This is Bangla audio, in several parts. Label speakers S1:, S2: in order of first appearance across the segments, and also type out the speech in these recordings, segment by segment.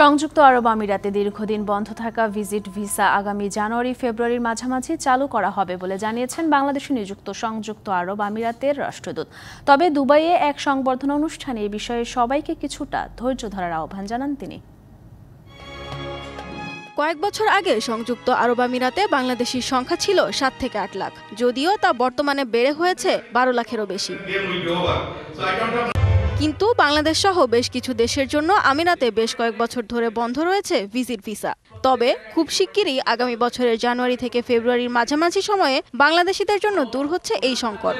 S1: সংযুক্ত আরব আমিরাতে দীর্ঘদিন বন্ধ থাকা ভিজিট ভিসা আগামী জানুয়ারি-ফেব্রুয়ারির মাঝামাঝি চালু করা হবে বলে জানিয়েছেন বাংলাদেশে নিযুক্ত সংযুক্ত আরব আমিরাতের রাষ্ট্রদূত। তবে দুবাইয়ে এক সংবর্ধনা অনুষ্ঠানে এ বিষয়ে সবাইকে কিছুটা ধৈর্য ধরার আহ্বান জানান তিনি।
S2: কয়েক বছর আগে সংযুক্ত আরব আমিরাতে বাংলাদেশির সংখ্যা ছিল 7 থেকে 8 লাখ, যদিও তা বর্তমানে বেড়ে হয়েছে 12 লাখেরও বেশি। কিন্তু বাংলাদেশ সহ বেশ কিছু দেশের জন্য আমিরাতে বেশ কয়েক বছর ধরে বন্ধ রয়েছে ভিজিট ভিসা। তবে খুব শিগগিরই আগামী বছরের জানুয়ারি থেকে ফেব্রুয়ারির মাঝামাঝি সময়ে বাংলাদেশিদের জন্য দূর হচ্ছে এই সংকট।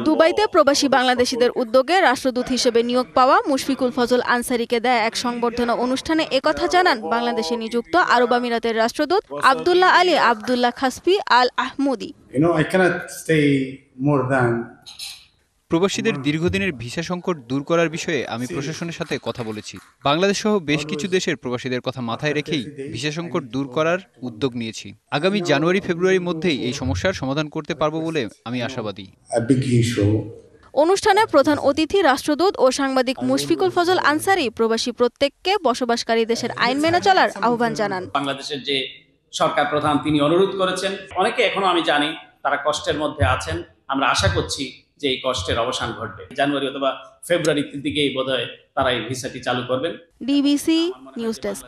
S2: দুবাইতে প্রবাসী বাংলাদেশিদের উদ্যোগে রাষ্ট্রদূত হিসেবে নিয়োগ পাওয়া মুশফিকুল ফজল আনসারীকে দেয়া এক সংবর্ধনা অনুষ্ঠানে একথা জানান বাংলাদেশে নিযুক্ত আরব আমিরাতের রাষ্ট্রদূত আব্দুল্লাহ আলী আব্দুল্লাহ খাসপি আল আহমুদি।
S3: প্রবাসীদের দীর্ঘদিনের ভিসা সংকট দূর করার বিষয়ে আমি প্রশাসনের সাথে কথা বলেছি। বাংলাদেশ সহ বেশ কিছু দেশের প্রবাসীদের কথা মাথায় রেখেই ভিসা সংকট দূর করার উদ্যোগ নিয়েছি। আগামী জানুয়ারি-ফেব্রুয়ারির মধ্যেই এই সমস্যার সমাধান করতে পারব বলে আমি আশাবাদী।
S2: অনুষ্ঠানে প্রধান অতিথি রাষ্ট্রদূত ও সাংবাদিক মুশফিকুল ফজল আনসারী প্রবাসী প্রত্যেককে বসবাসকারী দেশের আইন মেনে চলার আহ্বান জানান।
S4: বাংলাদেশের যে সরকার প্রধান তিনি অনুরোধ করেছেন, অনেকে এখনো আমি জানি তারা কষ্টের মধ্যে আছেন। আমরা আশা করছি যে এই কষ্টের অবসান ঘটবে। জানুয়ারি অথবা ফেব্রুয়ারির দিকেই বোধহয় তারা এই ভিসাটি চালু করবেন।
S2: DBC news desk.